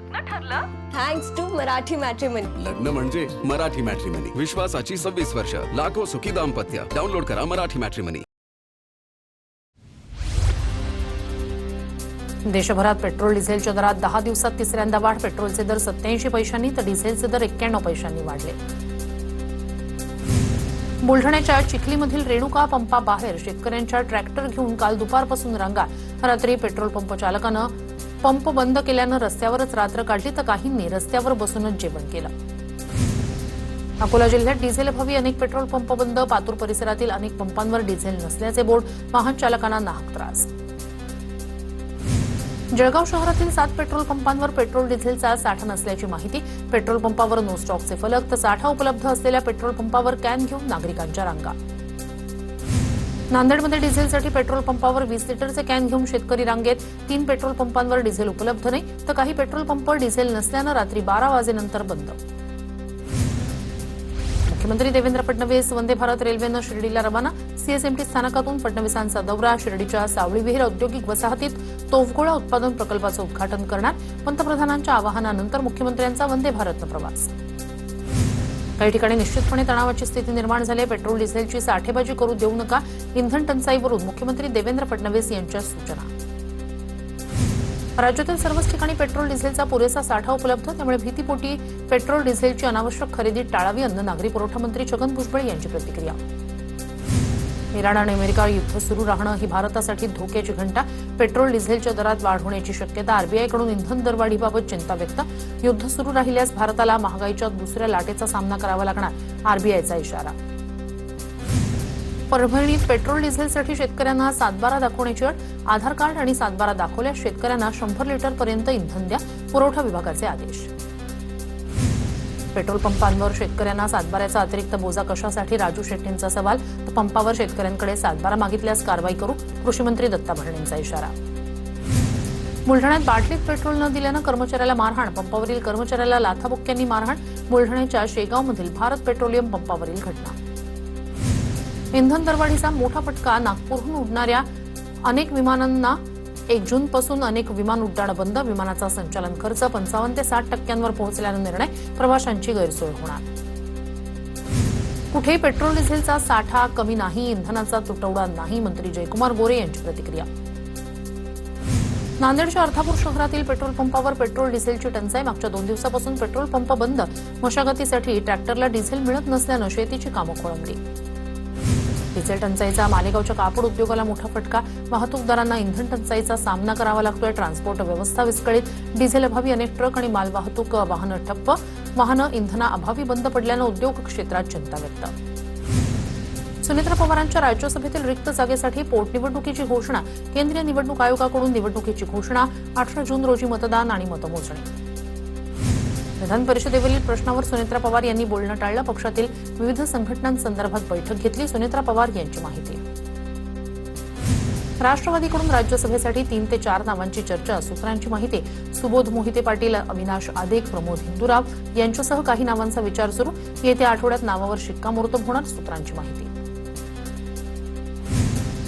लग्न ठरलं? Thanks to Marathi matrimony. लग्न म्हणजे मराठी मॅट्रिमनी. विश्वासाची 26 वर्ष. लाखो सुखी दाम्पत्य. डाउनलोड करा मराठी मॅट्रिमनी. देशभरात पेट्रोल डिझेलच्या दरात 10 दिवसात तिसऱ्यांदा वाढ. पेट्रोलचे दर 87 पैशांनी तर डिझेलचे दर 91 पैशांनी वाढले. बुलढाण्याच्या चिखलीमधील रेणुका पंपाबाहेर शेतकऱ्यांच्या ट्रॅक्टर घेऊन काल दुपारपासून रांगा. रात्री पेट्रोल पंप चालकानं पंप बंद केल्यानं रस्त्यावरच रात्र काढली तर काहींनी रस्त्यावर बसूनच जेवण केलं. अकोला जिल्ह्यात डिझेलअभावी अनेक पेट्रोल पंप बंद. पातूर परिसरातील अनेक पंपांवर डिझेल नसल्याचे बोर्ड. वाहन चालकांना नाहक त्रास. जळगाव शहरातील 7 पेट्रोल पंपांवर पेट्रोल डिझेलचा साठा नसल्याची माहिती. पेट्रोल पंपावर नो स्टॉकचे फलक तर साठा उपलब्ध असलेल्या पेट्रोल पंपावर कॅन घेऊन नागरिकांच्या रांगा. नांदेडमध्ये डिझेलसाठी पेट्रोल पंपावर 20 लिटरचे कॅन घेऊन शेतकरी रांगेत. 3 पेट्रोल पंपांवर डिझेल उपलब्ध नाही तर काही पेट्रोल पंप डिझेल नसल्यानं रात्री 12 वाजेनंतर बंद. मुख्यमंत्री देवेंद्र फडणवीस वंदे भारत रेल्वेनं शिर्डीला रवाना. सीएसएमटी स्थानकातून फडणवीसांचा दौरा. शिर्डीच्या सावळी विहीर औद्योगिक वसाहतीत तोफगोळा उत्पादन प्रकल्पाचं उद्घाटन करणार. पंतप्रधानांच्या आवाहनानंतर मुख्यमंत्र्यांचा वंदे भारतनं प्रवास. काही ठिकाणी निश्चितपणे तणावाची स्थिती निर्माण झाली. पेट्रोल डिझेलची साठेबाजी करू देऊ नका. इंधन टंचाईवरून मुख्यमंत्री देवेंद्र फडणवीस यांच्या सूचना. राज्यातील सर्वच ठिकाणी पेट्रोल डिझेलचा पुरेसा साठा उपलब्ध. त्यामुळे भीतीपोटी पेट्रोल डिझेलची अनावश्यक खरेदी टाळावी. अन्न नागरी पुरवठा मंत्री छगन भुजबळ यांची प्रतिक्रिया. इराण आणि अमेरिका युद्ध सुरू राहणं ही भारतासाठी धोक्याची घंटा. पेट्रोल डिझेलच्या दरात वाढ होण्याची शक्यता. आरबीआयकडून इंधन दरवाढीबाबत चिंता व्यक्त. युद्ध सुरू राहिल्यास भारताला महागाईच्या दुसऱ्या लाटेचा सामना करावा लागणार. आरबीआयचा इशारा. परभणीत पेट्रोल डिझेलसाठी शेतकऱ्यांना 7/12 दाखवण्याची अट. आधार कार्ड आणि 7/12 दाखवल्यास शेतकऱ्यांना 100 लिटरपर्यंत इंधन द्या. पुरवठा विभागाचे आदेश. पेट्रोल पंपांवर शेतकऱ्यांना 7/12चा अतिरिक्त बोजा कशासाठी? राजू शेट्टींचा सवाल. तर पंपावर शेतकऱ्यांकडे 7/12 मागितल्यास कारवाई करू. कृषीमंत्री दत्ता भरणेंचा इशारा. बुलढाण्यात बाटलीत पेट्रोल न दिल्यानं कर्मचाऱ्याला मारहाण. पंपावरील कर्मचाऱ्याला लाथाबुक्क्यांनी मारहाण. बुलढाण्याच्या शेगावमधील भारत पेट्रोलियम पंपावरील घटना. इंधन दरवाढीचा मोठा फटका. नागपूरहून उडणाऱ्या अनेक विमानांना 1 जूनपासून अनेक विमान उड्डाणं बंद. विमानाचा संचालन खर्च 55 ते 60% पोहोचल्यानं निर्णय. प्रवाशांची गैरसोय होणार. कुठेही पेट्रोल डिझेलचा साठा कमी नाही. इंधनाचा तुटवडा नाही. मंत्री जयकुमार गोरे यांची प्रतिक्रिया. नांदेडच्या अर्धापूर शहरातील पेट्रोल पंपावर पेट्रोल डिझेलची टंचाई. मागच्या 2 दिवसापासून पेट्रोल पंप बंद. मशागतीसाठी ट्रॅक्टरला डिझेल मिळत नसल्यानं शेतीची कामं खोळंबली. डिझेल टंचाईचा मालेगावच्या कापड उद्योगाला मोठा फटका. वाहतूकदारांना इंधन टंचाईचा सामना करावा लागतोय. ट्रान्सपोर्ट व्यवस्था विस्कळीत. डिझेल अभावी अनेक ट्रक आणि मालवाहतूक वाहनं ठप्प. वाहनं इंधनाअभावी बंद पडल्यानं उद्योग क्षेत्रात चिंता व्यक्त. सुनेत्रा पवारांच्या राज्यसभेतील रिक्त जागेसाठी पोटनिवडणुकीची घोषणा. केंद्रीय निवडणूक आयोगाकडून निवडणुकीची घोषणा. 18 जून रोजी मतदान आणि मतमोजणी. विधान परिषदेवरील प्रश्नावर सुनेत्रा पवार यांनी बोलणं टाळलं. पक्षातील विविध संघटनांसंदर्भात बैठक घेतली. सुनेत्रा पवार यांची माहिती. राष्ट्रवादीकडून राज्यसभेसाठी 3 ते 4 नावांची चर्चा. सूत्रांची माहिती. सुबोध मोहिते पाटील, अविनाश आदेक, प्रमोद हिंदुराव यांच्यासह काही नावांचा विचार सुरू. येत्या आठवड्यात नावावर शिक्कामोर्तब होणार. सूत्रांची माहिती.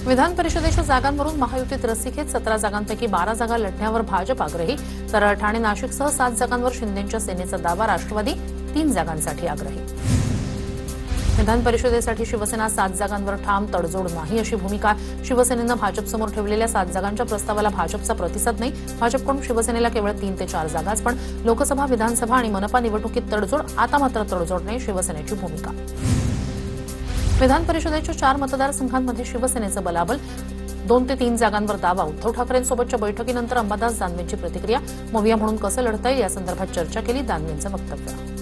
विधान परिषदेच्या जागांवरून महायुतीत रस्सीखेच. 17 जागांपैकी 12 जागा लढण्यावर भाजप आग्रही. तर ठाणे नाशिकसह 7 जागांवर शिंदेंच्या सेनेचा दावा. राष्ट्रवादी 3 जागांसाठी आग्रही. विधान परिषदेसाठी शिवसेना 7 जागांवर ठाम. तडजोड नाही अशी भूमिका. शिवसेनेनं भाजपसमोर ठेवलेल्या 7 जागांच्या प्रस्तावाला भाजपचा प्रतिसाद नाही. भाजपकडून शिवसेनेला केवळ 3 ते 4 जागाच. पण लोकसभा, विधानसभा आणि मनपा निवडणुकीत तडजोड. आता मात्र तडजोड नाही. शिवसेनेची भूमिका. विधान परिषदेच्या 4 मतदारसंघांमध्ये शिवसेनेचं बलाबल. 2 ते 3 जागांवर दावा. उद्धव ठाकरेंसोबतच्या बैठकीनंतर अंबादास दानवेंची प्रतिक्रिया. मविया म्हणून कसं लढता येईल यासंदर्भात चर्चा केली. दानवेंचं वक्तव्य.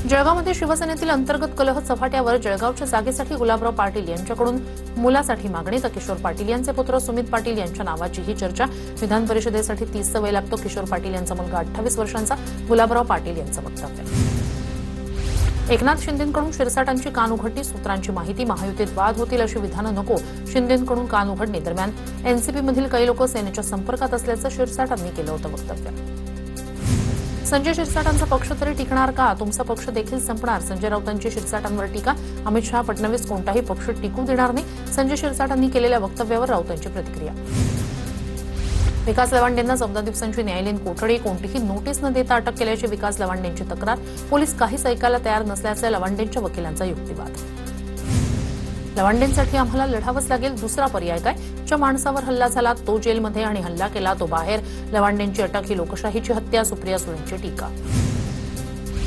जळगावमध्ये शिवसेनेतील अंतर्गत कलह चव्हाट्यावर. जळगावच्या जागेसाठी गुलाबराव पाटील यांच्याकडून मुलासाठी मागणी. तर किशोर पाटील यांचे पुत्र सुमित पाटील यांच्या नावाचीही चर्चा. विधान परिषदेसाठी 30 वय लागतो. किशोर पाटील यांचा मुलगा 28 वर्षांचा. गुलाबराव पाटील यांचं वक्तव्य. एकनाथ शिंदेंकडून शिरसाटांची कान उघडणी. सूत्रांची माहिती. महायुतीत वाद होतील अशी विधानं नको. शिंदेंकडून कान उघडणी. दरम्यान एनसीपीमधील काही लोक सेनेच्या संपर्कात असल्याचं शिरसाटांनी केलं होतं वक्तव्य. संजय शिरसाटांचा पक्ष तरी टिकणार का? तुमचा पक्ष देखील संपणार. संजय राऊतांची शिरसाटांवर टीका. अमित शहा, फडणवीस कोणताही पक्ष टिकू देणार नाही. संजय शिरसाटांनी केलेल्या वक्तव्यावर राऊतांची प्रतिक्रिया. विकास लवांडेंना 14 दिवसांची न्यायालयीन कोठडी, कोणतीही नोटीस न देता अटक केल्याची विकास लवांडेंची तक्रार. पोलीस काहीच ऐकायला तयार नसल्याचा लवांडेंच्या वकिलांचा युक्तिवाद. लवांडेंसाठी आम्हाला लढावंच लागेल, दुसरा पर्याय काय? ज्या माणसावर हल्ला झाला तो जेलमध्ये आणि हल्ला केला तो बाहेर. लवांडेंची अटक ही लोकशाहीची हत्या, सुप्रिया सुळेंची टीका.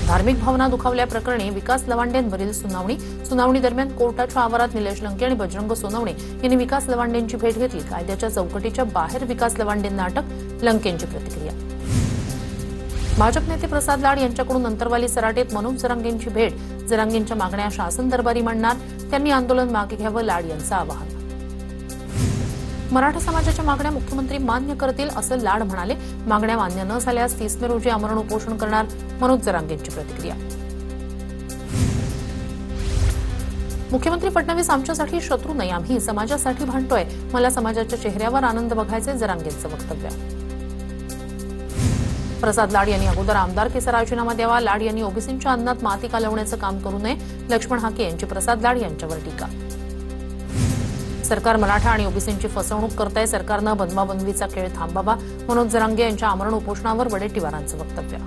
धार्मिक भावना दुखावल्याप्रकरणी विकास लवांडेंवरील सुनावणी दरम्यान कोर्टाच्या आवारात निलेश लंके आणि बजरंग सोनवणे यांनी विकास लवांडेंची भेट घेतली. कायद्याच्या चौकटीच्या बाहेर विकास लवांडेंना अटक. लंकेंची प्रतिक्रिया. भाजप नेते प्रसाद लाड यांच्याकडून अंतरवाली सराटीत मनोज जरांगेंची भेट. जरांगेंच्या मागण्या शासन दरबारी मांडणार, त्यांनी आंदोलन मागे घ्यावं, लाड यांचं आवाहन. मराठा समाजाच्या मागण्या मुख्यमंत्री मान्य करतील असं लाड म्हणाले. मागण्या मान्य न झाल्यास 30 मे रोजी आमरण उपोषण करणार. मनोज जरांगेंची प्रतिक्रिया. मुख्यमंत्री फडणवीस आमच्यासाठी शत्रू नाही, आम्ही समाजासाठी भांडतोय. मला समाजाच्या चेहऱ्यावर आनंद बघायचे, जरांगेंचं वक्तव्य. प्रसाद लाड यांनी अगोदर आमदारकीचा राजीनामा द्यावा. लाड यांनी ओबीसींच्या अन्नात माती कालवण्याचं काम करू नये. लक्ष्मण हाके यांची प्रसाद लाड यांच्यावर टीका. सरकार मराठा आणि ओबीसींची फसवणूक करतंय, सरकारनं बनवाबनवीचा खेळ थांबावा. मनोज जरांगे यांच्या आमरण उपोषणावर वडेट्टीवारांचं वक्तव्य.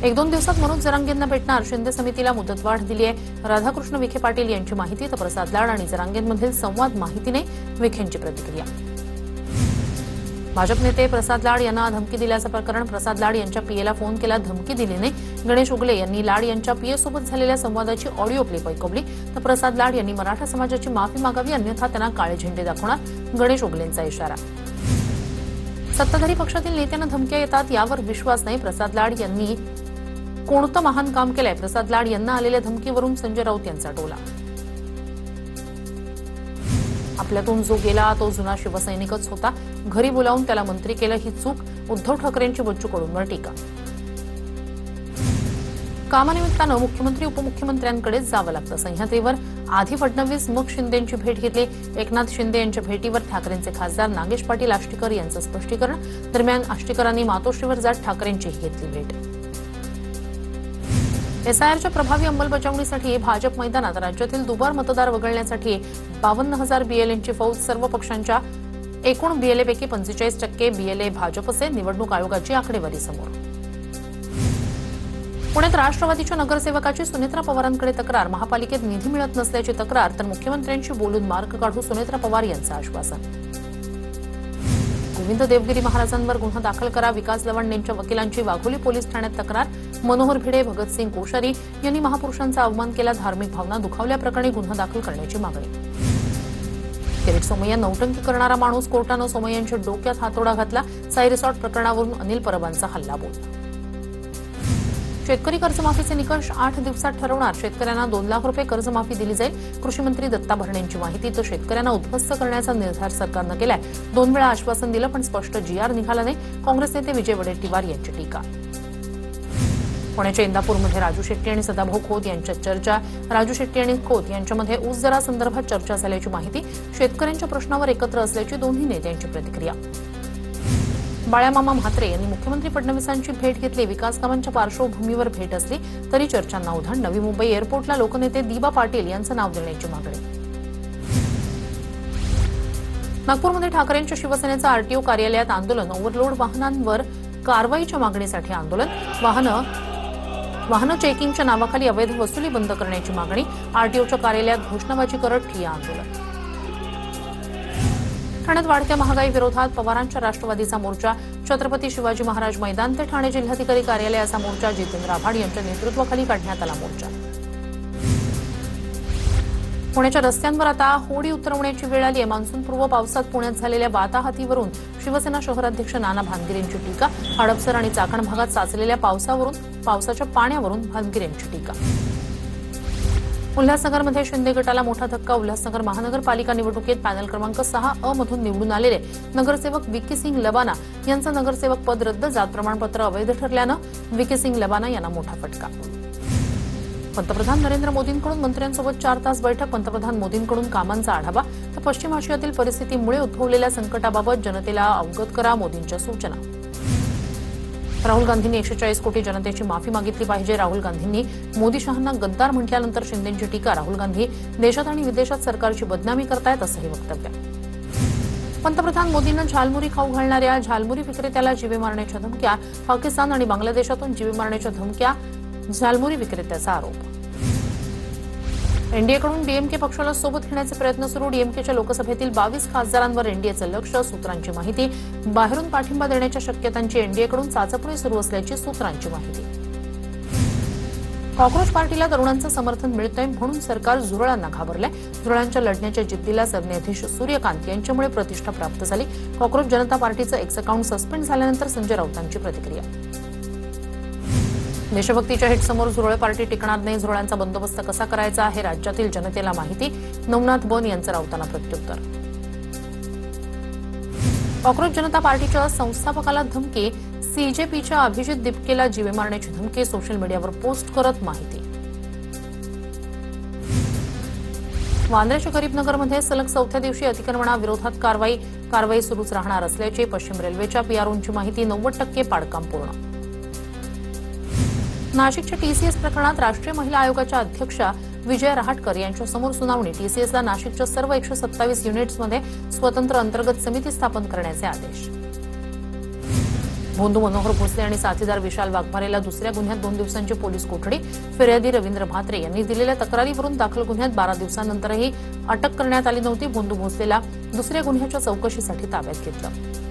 1-2 दिवसात मनोज जरांगेंना भेटणार, शिंदे समितीला मुदतवाढ दिली आहे. राधाकृष्ण विखे पाटील यांची माहिती, तर प्रसाद लाड आणि जरांगेंमधील संवाद माहिती नाही. विखेंची प्रतिक्रिया. भाजप नेते प्रसाद लाड यांना धमकी दिल्याचं प्रकरण. प्रसाद लाड यांच्या पीएला फोन केला, धमकी दिली नाही. गणेश उगले यांनी लाड यांच्या पीएसोबत झालेल्या संवादाची ऑडिओ क्लिप ऐकवली. तर प्रसाद लाड यांनी मराठा समाजाची माफी मागावी, अन्यथा त्यांना काळे झेंडे दाखवणार. गणेश उगलेंचा इशारा. सत्ताधारी पक्षातील नेत्यांना धमक्या येतात, यावर विश्वास नाही. प्रसाद लाड यांनी कोणतं महान काम केलंय? प्रसाद लाड यांना आलेल्या धमकीवरून संजय राऊत यांचा टोला. आपल्यातून जो गेला तो जुना शिवसैनिकच होता, घरी बोलावून त्याला मंत्री केलं ही चूक. उद्धव ठाकरेंची बच्चू कडूंवर टीका. कामानिमित्तानं मुख्यमंत्री उपमुख्यमंत्र्यांकडेच जावं लागतं. सह्याद्रीवर आधी फडणवीस मग शिंदेंची भेट घेतली. एकनाथ शिंदे यांच्या भेटीवर ठाकरेंचे खासदार नागेश पाटील आष्टीकर यांचं स्पष्टीकरण. दरम्यान आष्टीकरांनी मातोश्रीवर जात ठाकरेंचीही घेतली भेट. एसआयआरच्या प्रभावी अंमलबजावणीसाठी भाजप मैदानात. राज्यातील दुबार मतदार वगळण्यासाठी 52,000 बीएलएंची फौज. सर्व पक्षांच्या एकूण बीएलएपैकी 45% बीएलए भाजपचे. निवडणूक आयोगाची आकडेवारी समोर. पुण्यात राष्ट्रवादीच्या नगरसेवकाची सुनेत्रा पवारांकडे तक्रार. महापालिकेत निधी मिळत नसल्याची तक्रार, तर मुख्यमंत्र्यांशी बोलून मार्ग काढू, सुनेत्रा पवार यांचं आश्वासन. गोविंद देवगिरी महाराजांवर गुन्हा दाखल करा. विकास लवांडेंच्या वकिलांची वाघोली पोलीस ठाण्यात तक्रार. मनोहर भिडे, भगतसिंग कोश्यारी यांनी महापुरुषांचा अवमान केला. धार्मिक भावना दुखावल्याप्रकरणी गुन्हा दाखल करण्याची मागणी. किरीट सोमय्या नौटंकी करणारा माणूस. कोर्टानं सोमय्यांच्या डोक्यात हातोडा घातला. साई रिसॉर्ट प्रकरणावरून अनिल परबांचा हल्लाबोल. शेतकरी कर्जमाफीचे निकष 8 दिवसात ठरवणार. शेतकऱ्यांना 2 लाख रुपये कर्जमाफी दिली जाईल. कृषी मंत्री दत्ता भरणेंची माहिती. तर शेतकऱ्यांना उद्ध्वस्त करण्याचा निर्धार सरकारनं केलाय. 2 वेळा आश्वासन दिलं पण स्पष्ट जीआर निघाला नाही. काँग्रेस नेते विजय वडेट्टीवार यांची टीका. पुण्याच्या इंदापूरमध्ये राजू शेट्टी आणि सदाभाऊ खोत यांच्यात चर्चा. राजू शेट्टी आणि खोत यांच्यामध्ये ऊस दरासंदर्भात चर्चा झाल्याची माहिती. शेतकऱ्यांच्या प्रश्नावर एकत्र असल्याची दोन्ही नेत्यांची प्रतिक्रिया. बाळामामा म्हात्रे यांनी मुख्यमंत्री फडणवीसांची भेट घेतली. विकास कामांच्या पार्श्वभूमीवर भेट असली तरी चर्चांना उधाण. नवी मुंबई एअरपोर्टला लोकनेते दिबा पाटील यांचं नाव देण्याची मागणी. नागपूरमध्ये ठाकरेंच्या शिवसेनेचं आरटीओ कार्यालयात आंदोलन. ओव्हरलोड वाहनांवर कारवाईच्या मागणीसाठी आंदोलन. वाहनं चेकिंगच्या नावाखाली अवैध वसुली बंद करण्याची मागणी. आरटीओच्या कार्यालयात घोषणाबाजी करत ठिय्या आंदोलन. ठाण्यात वाढत्या महागाई विरोधात पवारांच्या राष्ट्रवादीचा मोर्चा. छत्रपती शिवाजी महाराज मैदान ते ठाणे जिल्हाधिकारी कार्यालयाचा मोर्चा. जितेंद्र आव्हाड यांच्या नेतृत्वाखाली काढण्यात आला मोर्चा. पुण्याच्या रस्त्यांवर आता होडी उतरवण्याची वेळ आली आहे. मान्सूनपूर्व पावसात पुण्यात झालेल्या वाताहतीवरून शिवसेना शहराध्यक्ष नाना भानगिरेंची टीका. हडपसर आणि चाकण भागात साचलेल्या पावसाच्या पाण्यावरून भानगिरेंची टीका. उल्हासनगरमध्ये शिंदे गटाला मोठा धक्का. उल्हासनगर महानगरपालिका निवडणुकीत पॅनल क्रमांक 6 मधून निवडून आलेले नगरसेवक विकी सिंग लबाना यांचं नगरसेवक पद रद्द. जात प्रमाणपत्र अवैध ठरल्यानं विकी सिंग लबाना यांना मोठा फटका. पंतप्रधान नरेंद्र मोदींकडून मंत्र्यांसोबत 4 तास बैठक. पंतप्रधान मोदींकडून कामांचा आढावा. तर पश्चिम आशियातील परिस्थितीमुळे उद्भवलेल्या संकटाबाबत जनतेला अवगत करा, मोदींच्या सूचना. राहुल गांधींनी 140 कोटी जनतेची माफी मागितली पाहिजे. राहुल गांधींनी मोदी शहांना गद्दार म्हटल्यानंतर शिंदेंची टीका. राहुल गांधी देशात आणि विदेशात सरकारची बदनामी करतायत असंही वक्तव्य. पंतप्रधान मोदींना झालमुरी खाऊ घालणाऱ्या झालमुरी विक्रेत्याला जीवे मारण्याच्या धमक्या, पाकिस्तान आणि बांगलादेशातून जीवे मारण्याच्या धमक्या, झालमुरी विक्रेत्याचा आरोप. एनडीएकडून डीएमके पक्षाला सोबत घेण्याचे प्रयत्न सुरू. डीएमकेच्या लोकसभेतील 22 खासदारांवर एनडीएचं लक्ष. सूत्रांची माहिती. बाहेरून पाठिंबा देण्याच्या शक्यतांची एनडीएकडून चाचपणी सुरू असल्याची सूत्रांची माहिती. कॉक्रोच पार्टीला तरुणांचं समर्थन मिळतंय म्हणून सरकार झुरळांना घाबरलंय. झुरळांच्या लढण्याच्या जिद्दीला सरन्यायाधीश सूर्यकांत यांच्यामुळे प्रतिष्ठा प्राप्त झाली. कॉक्रोच जनता पार्टीचं एक्स अकाउंट सस्पेंड झाल्यानंतर संजय राऊतांची प्रतिक्रिया. देशभक्तीच्या हिटसमोर झुरळ पार्टी टिकणार नाही. झुरळांचा बंदोबस्त कसा करायचा हे राज्यातील जनतेला माहिती. नवनाथ बन यांचं राऊतांना प्रत्युत्तर. कॉक्रोच जनता पार्टीच्या संस्थापकाला धमकी. सीजेपीच्या अभिजित दिपकेला जीवे मारण्याची धमकी. सोशल मीडियावर पोस्ट करत माहिती. वांद्र्याच्या गरीबनगरमध्ये सलग 4थ्या दिवशी अतिक्रमणाविरोधात कारवाई सुरूच राहणार असल्याची पश्चिम रेल्वेच्या पीआरओंची माहिती. 90% पाडकाम पूर्ण. नाशिकच्या टीसीएस प्रकरणात राष्ट्रीय महिला आयोगाच्या अध्यक्षा विजय रहाटकर यांच्यासमोर सुनावणी. टीसीएसला नाशिकच्या सर्व 127 युनिट्समध्ये स्वतंत्र अंतर्गत समिती स्थापन करण्याचे आदेश. भोंदू मनोहर भोसले आणि साथीदार विशाल वाघमारेला दुसऱ्या गुन्ह्यात 2 दिवसांची पोलीस कोठडी. फिर्यादी रवींद्र म्हात्रे यांनी दिलेल्या तक्रारीवरून दाखल गुन्ह्यात 12 दिवसांनंतरही अटक करण्यात आली नव्हती. भोंदू भोसलेला दुसऱ्या गुन्ह्याच्या चौकशीसाठी ताब्यात घेतलं.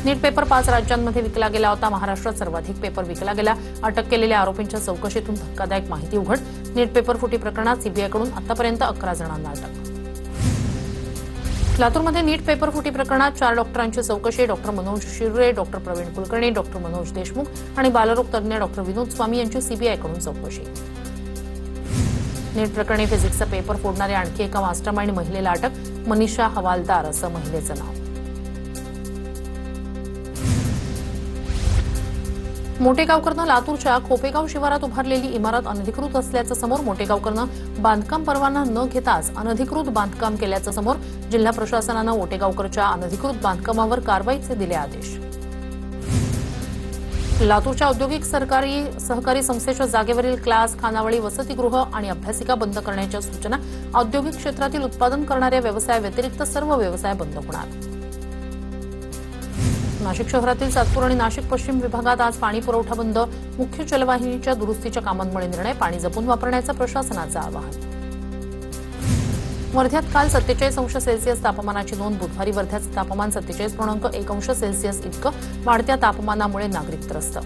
नीट पेपर 5 राज्यांमध्ये विकला गेला होता. महाराष्ट्रात सर्वाधिक पेपर विकला गेला. अटक केलेल्या आरोपींच्या चौकशीतून धक्कादायक माहिती उघड. नीट पेपर फुटी प्रकरणात सीबीआयकडून आतापर्यंत 11 जणांना अटक. लातूरमध्ये नीट पेपर फुटी प्रकरणात 4 डॉक्टरांची चौकशी. Doctor Manoj Shirre, doctor Pravin Kulkarni, doctor Manoj Deshmukh आणि बालरोग तज्ज्ञ डॉक्टर विनोद स्वामी यांची सीबीआयकडून चौकशी. नीट प्रकरणी फिजिक्सचा पेपर फोडणाऱ्या आणखी एका मास्टरमाइंड महिलेला अटक. मनीषा हवालदार असं महिलेचं नाव. मोटेगावकरनं लातूरच्या खोपेगाव शिवारात उभारलेली इमारत अनधिकृत असल्याचं समोर. मोटेगावकरनं बांधकाम परवाना न घेताच अनधिकृत बांधकाम केल्याचं समोर. जिल्हा प्रशासनानं मोटेगावकरच्या अनधिकृत बांधकामावर कारवाईचे दिले आदेश. लातूरच्या औद्योगिक सहकारी संस्थेच्या जागेवरील क्लास, खानावळी, वसतिगृह आणि अभ्यासिका बंद करण्याच्या सूचना. औद्योगिक क्षेत्रातील उत्पादन करणाऱ्या व्यवसायाव्यतिरिक्त सर्व व्यवसाय बंद होणार. नाशिक शहरातील सातपूर आणि नाशिक पश्चिम विभागात आज पाणी पुरवठा बंद. मुख्य जलवाहिनीच्या दुरुस्तीच्या कामांमुळे निर्णय. पाणी जपून वापरण्याचं प्रशासनाचं आवाहन. वर्ध्यात काल 47 अंश सेल्सिअस तापमानाची नोंद. बुधवारी वर्ध्याचं तापमान 47.1 अंश सेल्सिअस इतकं. वाढत्या तापमानामुळे नागरिक त्रस्त.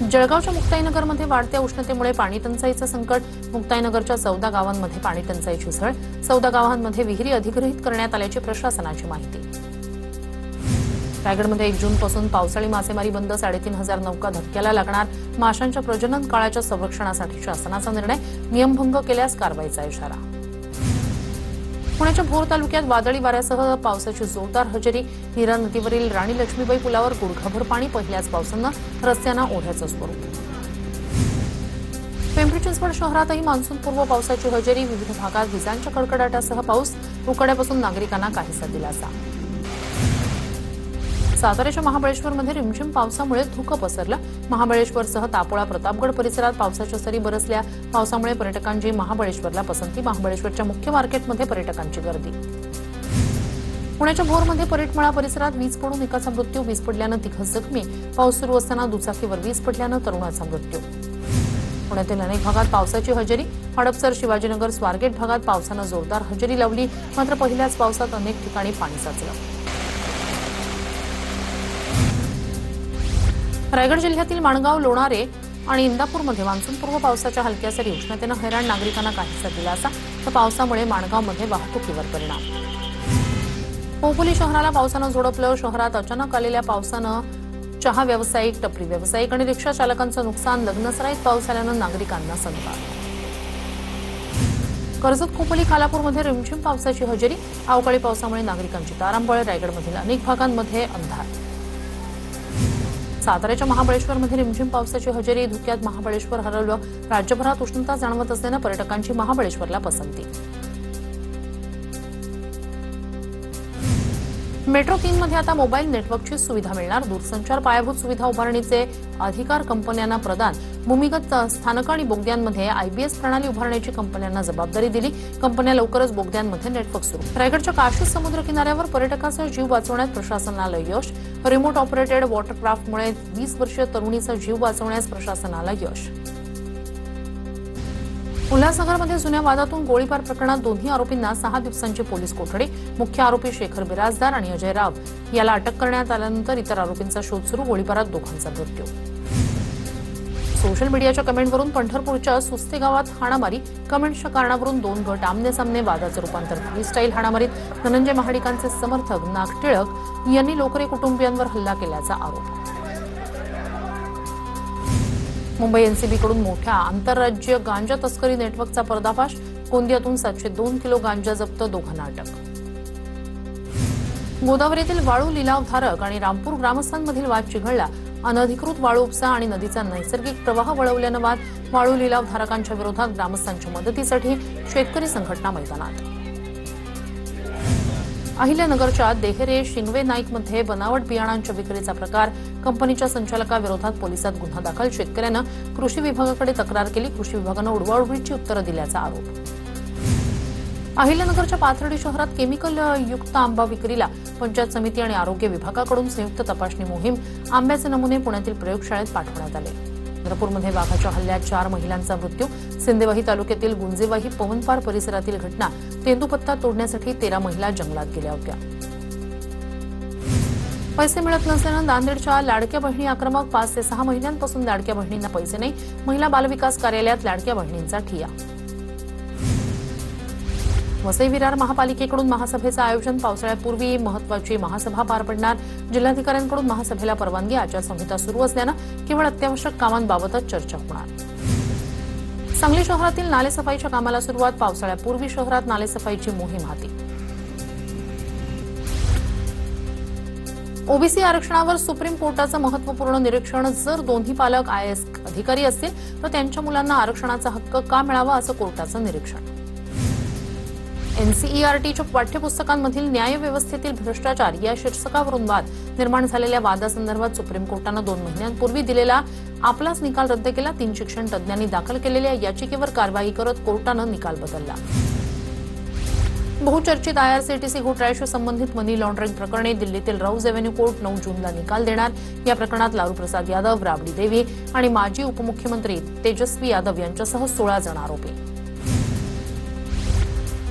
जळगावच्या मुक्ताईनगरमध्ये वाढत्या उष्णतेमुळे पाणी टंचाईचं संकट. मुक्ताईनगरच्या 14 गावांमध्ये पाणी टंचाईची झळ. 14 गावांमध्ये विहिरी अधिग्रहित करण्यात आल्याची प्रशासनाची माहिती. रायगडमध्ये 1 जूनपासून पावसाळी मासेमारी बंद. 3,500 नौका धक्क्याला लागणार. माशांच्या प्रजनन काळाच्या संरक्षणासाठी शासनाचा निर्णय. नियमभंग केल्यास कारवाईचा इशारा. पुण्याच्या भोर तालुक्यात वादळी वाऱ्यासह पावसाची जोरदार हजेरी. नीरा नदीवरील राणी लक्ष्मीबाई पुलावर गुडघाभर पाणी. पहिल्याच पावसानं रस्त्यांना ओढ्याचं स्वरूप. पिंपरी चिंचवड शहरातही मान्सूनपूर्व पावसाची हजेरी. विविध भागात विजांच्या कडकडाटासह पाऊस. उकाड्यापासून नागरिकांना काहीसा दिलासा. साताऱ्याच्या महाबळेश्वरमध्ये रिमझिम पावसामुळे धुकं पसरलं. महाबळेश्वरसह तापोळा, प्रतापगड परिसरात पावसाच्या सरी बरसल्या. पावसामुळे पर्यटकांची महाबळेश्वरला पसंती. महाबळेश्वरच्या मुख्य मार्केटमध्ये पर्यटकांची गर्दी. पुण्याच्या भोरमध्ये परीटमळा परिसरात वीज पडून एकाचा मृत्यू. वीज पडल्यानं 3 जखमी. पाऊस सुरू असताना दुचाकीवर वीज पडल्यानं तरुणाचा मृत्यू. पुण्यातील अनेक भागात पावसाची हजेरी. हडपसर, शिवाजीनगर, स्वारगेट भागात पावसानं जोरदार हजेरी लावली. मात्र पहिल्याच पावसात अनेक ठिकाणी पाणी साचलं. रायगड जिल्ह्यातील माणगाव, लोणारे आणि इंदापूरमध्ये मान्सूनपूर्व पावसाच्या हलक्या सरी. उष्णतेनं हैराण नागरिकांना काहीसा दिलासा. तर पावसामुळे माणगावमध्ये वाहतुकीवर परिणाम. पोपोली शहराला पावसानं झोडपलं. शहरात अचानक आलेल्या पावसानं चहा व्यावसायिक, टपरी व्यावसायिक आणि रिक्षा चालकांचं नुकसान. लग्नसराईत पाऊस आल्यानं नागरिकांना संताप. कर्जत, खोपोली, खालापूरमध्ये रिमझिम पावसाची हजेरी. अवकाळी पावसामुळे नागरिकांची तारांबळ. रायगडमधील अनेक भागांमध्ये अंधार. साताऱ्याच्या महाबळेश्वरमध्ये रिमझिम पावसाची हजेरी. धुक्यात महाबळेश्वर हरवलं. राज्यभरात उष्णता जाणवत असल्यानं पर्यटकांची महाबळेश्वरला पसंती. मेट्रो 3 मध्ये आता मोबाईल नेटवर्कची सुविधा मिळणार. दूरसंचार पायाभूत सुविधा उभारणीचे अधिकार कंपन्यांना प्रदान. भूमिगत स्थानकं आणि बोगद्यांमध्ये आयबीएस प्रणाली उभारण्याची कंपन्यांना जबाबदारी दिली. कंपन्या लवकरच बोगद्यांमध्ये नेटवर्क सुरू. रायगडच्या काशी समुद्र किनाऱ्यावर पर्यटकाचा जीव वाचवण्यात प्रशासनाला यश. रिमोट ऑपरेटेड वॉटरक्राफ्टमुळे 20 वर्षीय तरुणीचा जीव वाचवण्यास प्रशासनाला यश. उल्हासनगरमध्ये जुन्या वादातून गोळीबार प्रकरणात दोन्ही आरोपींना 6 दिवसांची पोलीस कोठडी. मुख्य आरोपी शेखर बिराजदार आणि अजय राव याला अटक करण्यात आल्यानंतर इतर आरोपींचा शोध सुरू. गोळीबारात दोघांचा मृत्यू. सोशल मीडियाच्या कमेंटवरून पंढरपूरच्या सुस्ते गावात हाणामारी. कमेंट्सच्या कारणावरून 2 गट आमने-सामने. वादाचं रूपांतर फ्रीस्टाईल हाणामारीत. धनंजय महाडिकांचे समर्थक नागटिळक यांनी लोकरे कुटुंबियांवर हल्ला केल्याचा आरोप. मुंबई एनसीबीकडून मोठ्या आंतरराज्यीय गांजा तस्करी नेटवर्कचा पर्दाफाश. गोंदियातून 702 किलो गांजा जप्त. दोघांना अटक. गोदावरीतील वाळू लिलावधारक आणि रामपूर ग्रामस्थांमधील वाद चिघळला. अनधिकृत वाळू उपसा आणि नदीचा नैसर्गिक प्रवाह वळवल्यानं वाद. वाळू लिलावधारकांच्या विरोधात ग्रामस्थांच्या मदतीसाठी शेतकरी संघटना मैदानात. अहिल्यानगरच्या देहरे शिंगवे नाईकमध्ये बनावट बियाणांच्या विक्रीचा प्रकार. कंपनीच्या संचालकाविरोधात पोलिसात गुन्हा दाखल. शेतकऱ्यानं कृषी विभागाकडे तक्रार केली. कृषी विभागानं उडवाउडवीची उत्तरं दिल्याचा आरोप. अहिल्यानगरच्या पाथर्डी शहरात केमिकल युक्त आंबा विक्रीला. पंचायत समिती आणि आरोग्य विभागाकडून संयुक्त तपासणी मोहीम. आंब्याचे नमुने पुण्यातील प्रयोगशाळेत पाठवण्यात आले. चंद्रपूरमध्ये वाघाच्या हल्ल्यात 4 महिलांचा मृत्यू. सिंदेवाही तालुक्यातील गुंजेवाही पवनपार परिसरातील घटना. तेंदूपत्ता तोडण्यासाठी 13 महिला जंगलात गेल्या होत्या. पैसे मिळत नसल्यानं नांदेडच्या लाडक्या बहिणी आक्रमक. 5 ते 6 महिन्यांपासून लाडक्या बहिणींना पैसे नाही. महिला बालविकास कार्यालयात लाडक्या बहिणींचा ठिय्या. वसई विरार महापालिकेकडून महासभेचं आयोजन. पावसाळ्यापूर्वी महत्वाची महासभा पार पडणार. जिल्हाधिकाऱ्यांकडून महासभेला परवानगी. आचारसंहिता सुरू असल्यानं केवळ अत्यावश्यक कामांबाबतच चर्चा होणार. सांगली शहरातील नालेसफाईच्या कामाला सुरुवात. पावसाळ्यापूर्वी शहरात नालेसफाईची मोहीम हाती. ओबीसी आरक्षणावर सुप्रीम कोर्टाचं महत्वपूर्ण निरीक्षण. जर दोन्ही पालक आयएएस अधिकारी असतील तर त्यांच्या मुलांना आरक्षणाचा हक्क का मिळावा, असं कोर्टाचं निरीक्षण. एनसीईआरटीच्या पाठ्यपुस्तकांमधील न्यायव्यवस्थेतील भ्रष्टाचार या शीर्षकावरून वाद. निर्माण झालेल्या वादासंदर्भात सुप्रीम कोर्टानं 2 महिन्यांपूर्वी दिलेला आपलाच निकाल रद्द केला. 3 शिक्षण तज्ज्ञांनी दाखल केलेल्या याचिकेवर कारवाई करत कोर्टानं निकाल बदलला. बहुचर्चित आयआरसीटीसी घोटाळ्याशी संबंधित मनी लॉन्ड्रिंग प्रकरणी दिल्लीतील राऊज एव्हेन्यू कोर्ट 9 जूनला निकाल देणार. या प्रकरणात लालू प्रसाद यादव, राबडी देवी आणि माजी उपमुख्यमंत्री तेजस्वी यादव यांच्यासह 16 जण आरोपी.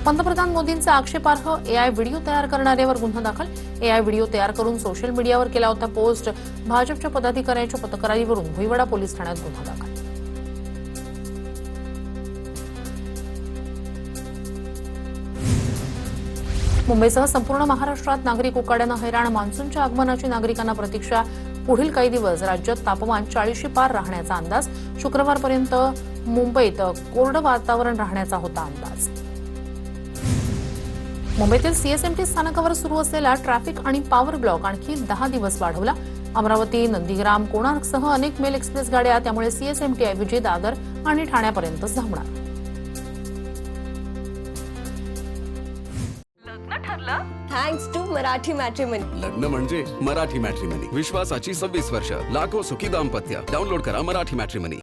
पंतप्रधान मोदींचा आक्षेपार्ह एआय व्हिडिओ तयार करणाऱ्यावर गुन्हा दाखल. एआय व्हिडिओ तयार करून सोशल मीडियावर केला होता पोस्ट. भाजपच्या पदाधिकाऱ्यांच्या तक्रारीवरून भुईवाडा पोलीस ठाण्यात गुन्हा दाखल. मुंबईसह संपूर्ण महाराष्ट्रात नागरिक उकाड्यानं हैराण. मान्सूनच्या आगमनाची नागरिकांना प्रतीक्षा. पुढील काही दिवस राज्यात तापमान 40शी पार राहण्याचा अंदाज. शुक्रवारपर्यंत मुंबईत कोरडं वातावरण राहण्याचा होता अंदाज. मुंबईतील सीएसएमटी स्थानकावर सुरू असलेला ट्रॅफिक आणि पॉवर ब्लॉक आणखी 10 दिवस वाढवला. अमरावती, नंदीग्राम, कोणार्कसह अनेक मेल एक्सप्रेस गाड्या त्यामुळे सीएसएमटी ऐवजी दादर आणि ठाण्यापर्यंतच धावणार. लग्न ठरलं थँक्स टू मराठी मॅट्रिमनी. लग्न म्हणजे मराठी मॅट्रिमनी. विश्वासाची 26 वर्ष. लाखो सुखी दाम्पत्य. डाउनलोड करा मराठी मॅट्रिमनी.